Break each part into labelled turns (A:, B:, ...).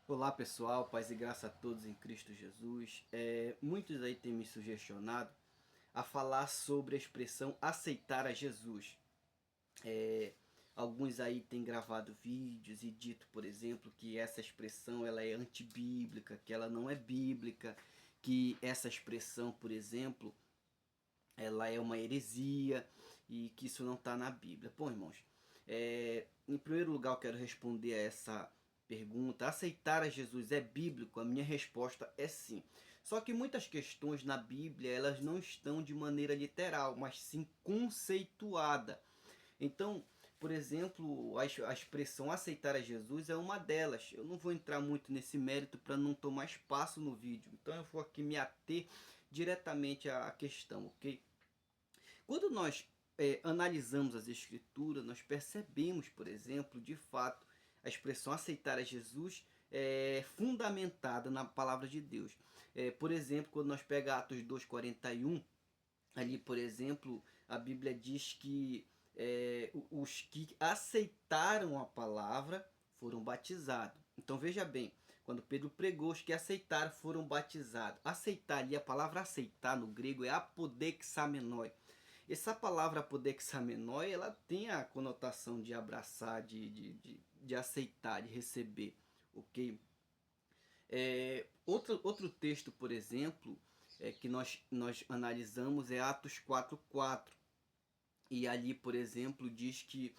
A: Olá pessoal, paz e graça a todos em Cristo Jesus. Muitos aí têm me sugestionado a falar sobre a expressão aceitar a Jesus. É, Alguns aí têm gravado vídeos e dito, por exemplo, que essa expressão ela é antibíblica, que ela não é bíblica, que essa expressão, por exemplo, ela é uma heresia e que isso não está na Bíblia. Bom, irmãos, em primeiro lugar eu quero responder a essa pergunta. Aceitar a Jesus é bíblico? A minha resposta é sim. Só que muitas questões na Bíblia elas não estão de maneira literal, mas sim conceituada. Então, por exemplo, a expressão aceitar a Jesus é uma delas. Eu não vou entrar muito nesse mérito para não tomar espaço no vídeo. Então eu vou aqui me ater diretamente à questão, ok? Quando nós analisamos as escrituras, nós percebemos, por exemplo, de fato, a expressão aceitar a Jesus é fundamentada na palavra de Deus. Por exemplo, quando nós pegamos Atos 2,41, ali, por exemplo, a Bíblia diz que os que aceitaram a palavra foram batizados. Então veja bem, quando Pedro pregou, os que aceitaram foram batizados. Aceitar ali, a palavra aceitar no grego é apodexamenoi. Essa palavra apodexamenoi, ela tem a conotação de abraçar, de aceitar, de receber, ok? Outro texto, por exemplo, que nós analisamos é Atos 4,4. E ali, por exemplo, diz que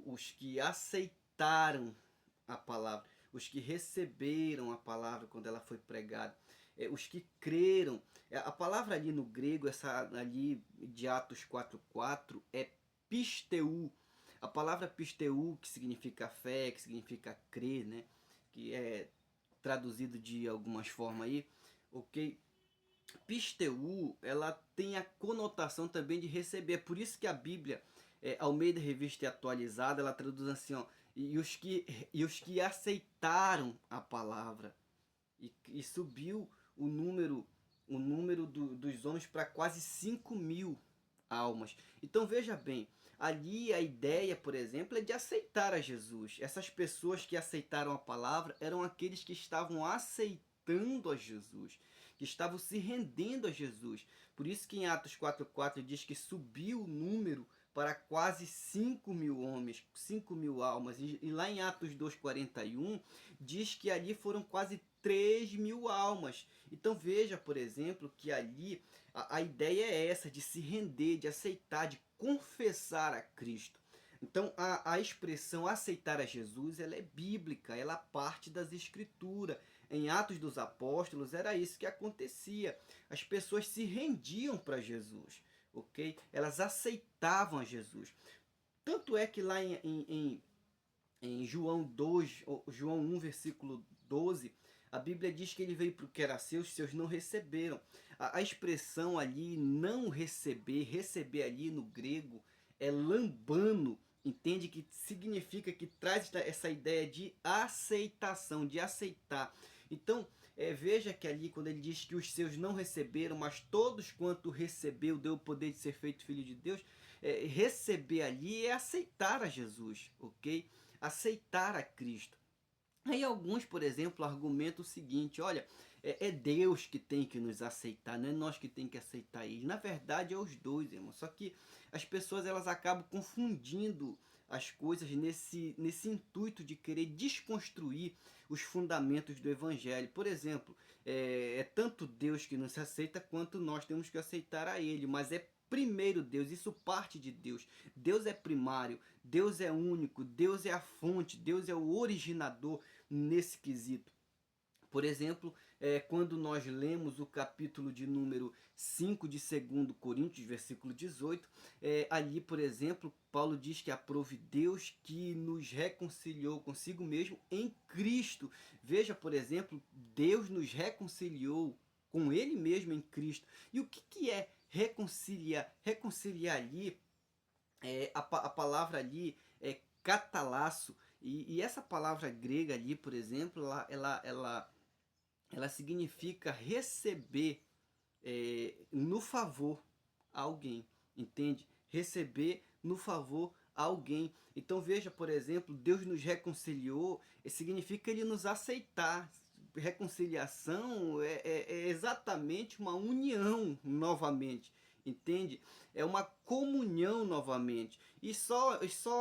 A: os que aceitaram a palavra, os que receberam a palavra quando ela foi pregada, os que creram. A palavra ali no grego, essa ali de Atos 4,4, é pisteu. A palavra pisteu, que significa fé, que significa crer, né? Que é traduzido de algumas formas aí, ok? Pisteu, ela tem a conotação também de receber. É por isso que a Bíblia, Almeida Revista e Atualizada, ela traduz assim, ó, e os que aceitaram a palavra. E subiu o número dos homens para quase 5.000 almas. Então veja bem, ali a ideia, por exemplo, é de aceitar a Jesus. Essas pessoas que aceitaram a palavra eram aqueles que estavam aceitando a Jesus, que estavam se rendendo a Jesus. Por isso que em Atos 4,4 diz que subiu o número para quase 5.000 homens, 5.000 almas. E lá em Atos 2,41 diz que ali foram quase 3.000 almas. Então veja, por exemplo, que ali a ideia é essa, de se render, de aceitar, de confessar a Cristo. Então a expressão aceitar a Jesus, ela é bíblica, ela parte das escrituras. Em Atos dos Apóstolos era isso que acontecia. As pessoas se rendiam para Jesus, ok? Elas aceitavam a Jesus. Tanto é que lá em João 2, João 1, versículo 12, a Bíblia diz que ele veio para o que era seus não receberam. A expressão ali, não receber, receber ali no grego, é lambano, entende? Que significa, que traz essa ideia de aceitação, de aceitar. Então, veja que ali, quando ele diz que os seus não receberam, mas todos quanto recebeu, deu o poder de ser feito filho de Deus, receber ali é aceitar a Jesus, ok? Aceitar a Cristo. Aí alguns, por exemplo, argumentam o seguinte: olha, é Deus que tem que nos aceitar, não é nós que tem que aceitar ele. Na verdade é os dois, irmão. Só que as pessoas elas acabam confundindo as coisas nesse intuito de querer desconstruir os fundamentos do evangelho. Por exemplo, é tanto Deus que nos aceita quanto nós temos que aceitar a ele, mas é primeiro Deus, isso parte de Deus. Deus é primário, Deus é único, Deus é a fonte, Deus é o originador nesse quesito. Por exemplo, quando nós lemos o capítulo de número 5 de 2 Coríntios, versículo 18, ali, por exemplo, Paulo diz que aprove Deus que nos reconciliou consigo mesmo em Cristo. Veja, por exemplo, Deus nos reconciliou com Ele mesmo em Cristo. E o que é reconciliar? Reconciliar ali, a palavra ali é catalasso. E essa palavra grega ali, por exemplo, ela significa receber no favor a alguém, entende? Receber no favor a alguém. Então veja, por exemplo, Deus nos reconciliou, significa ele nos aceitar. Reconciliação é exatamente uma união novamente, entende? É uma comunhão novamente. E só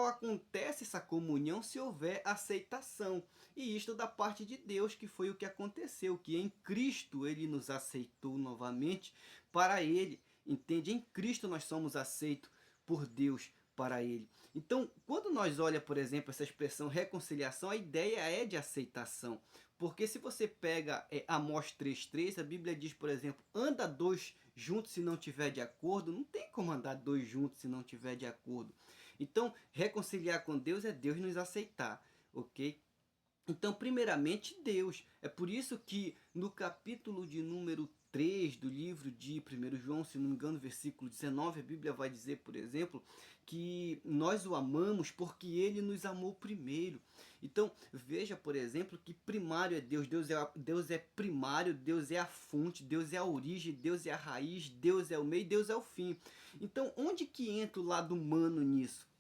A: acontece essa comunhão se houver aceitação. E isto da parte de Deus, que foi o que aconteceu, que em Cristo ele nos aceitou novamente para ele. Entende? Em Cristo nós somos aceitos por Deus para ele. Então, quando nós olha, por exemplo, essa expressão reconciliação, a ideia é de aceitação. Porque se você pega Amós 3,3, a Bíblia diz, por exemplo, anda dois juntos se não tiver de acordo. Não tem como andar dois juntos se não tiver de acordo. Então, reconciliar com Deus é Deus nos aceitar, ok? Então, primeiramente, Deus. É por isso que no capítulo de número 3 do livro de 1 João, se não me engano, versículo 19, a Bíblia vai dizer, por exemplo, que nós o amamos porque ele nos amou primeiro. Então, veja, por exemplo, que primário é Deus. Deus é primário, Deus é a fonte, Deus é a origem, Deus é a raiz, Deus é o meio, Deus é o fim. Então, onde que entra o lado humano nisso?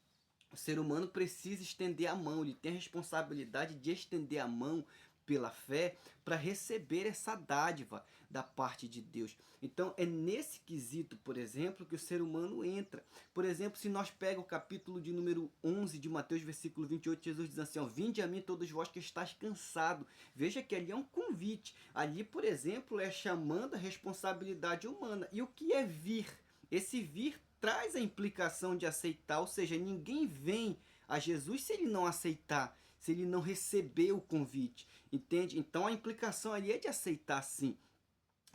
A: O ser humano precisa estender a mão, ele tem a responsabilidade de estender a mão pela fé para receber essa dádiva da parte de Deus. Então é nesse quesito, por exemplo, que o ser humano entra. Por exemplo, se nós pegamos o capítulo de número 11 de Mateus, versículo 28, Jesus diz assim, ó, vinde a mim todos vós que estáis cansados. Veja que ali é um convite. Ali, por exemplo, é chamando a responsabilidade humana. E o que é vir? Esse vir traz a implicação de aceitar, ou seja, ninguém vem a Jesus se ele não aceitar, se ele não receber o convite, entende? Então a implicação ali é de aceitar sim.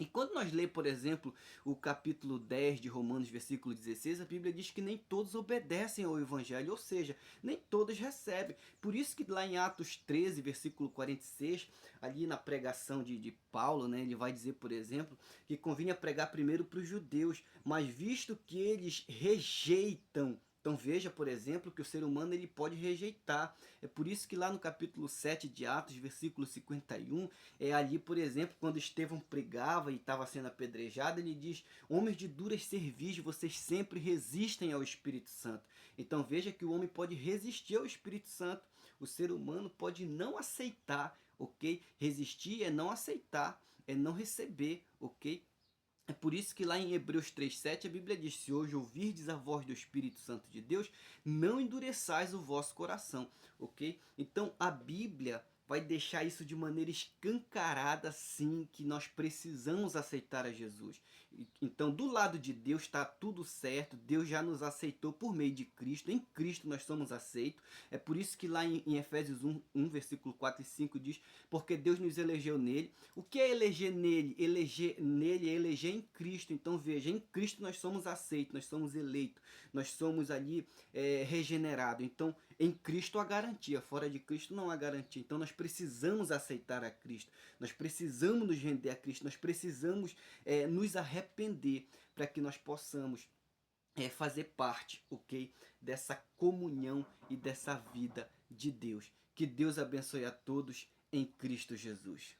A: E quando nós lemos, por exemplo, o capítulo 10 de Romanos, versículo 16, a Bíblia diz que nem todos obedecem ao Evangelho, ou seja, nem todos recebem. Por isso que lá em Atos 13, versículo 46, ali na pregação de Paulo, né, ele vai dizer, por exemplo, que convinha pregar primeiro para os judeus, mas visto que eles rejeitam. Então veja, por exemplo, que o ser humano ele pode rejeitar. É por isso que lá no capítulo 7 de Atos, versículo 51, ali, por exemplo, quando Estevão pregava e estava sendo apedrejado, ele diz, homens de duras cerviz, vocês sempre resistem ao Espírito Santo. Então veja que o homem pode resistir ao Espírito Santo. O ser humano pode não aceitar, ok? Resistir é não aceitar, é não receber, ok? É por isso que lá em Hebreus 3,7 a Bíblia diz, se hoje ouvirdes a voz do Espírito Santo de Deus, não endureçais o vosso coração, ok? Então a Bíblia vai deixar isso de maneira escancarada, sim, que nós precisamos aceitar a Jesus. Então, do lado de Deus está tudo certo, Deus já nos aceitou por meio de Cristo, em Cristo nós somos aceitos. É por isso que lá em Efésios 1, versículo 4 e 5 diz, porque Deus nos elegeu nele. O que é eleger nele? Eleger nele é eleger em Cristo. Então veja, em Cristo nós somos aceitos, nós somos eleitos, nós somos ali regenerados. Então em Cristo há garantia, fora de Cristo não há garantia. Então nós precisamos aceitar a Cristo, nós precisamos nos render a Cristo, nós precisamos nos arrepender para que nós possamos fazer parte, ok? Dessa comunhão e dessa vida de Deus. Que Deus abençoe a todos em Cristo Jesus.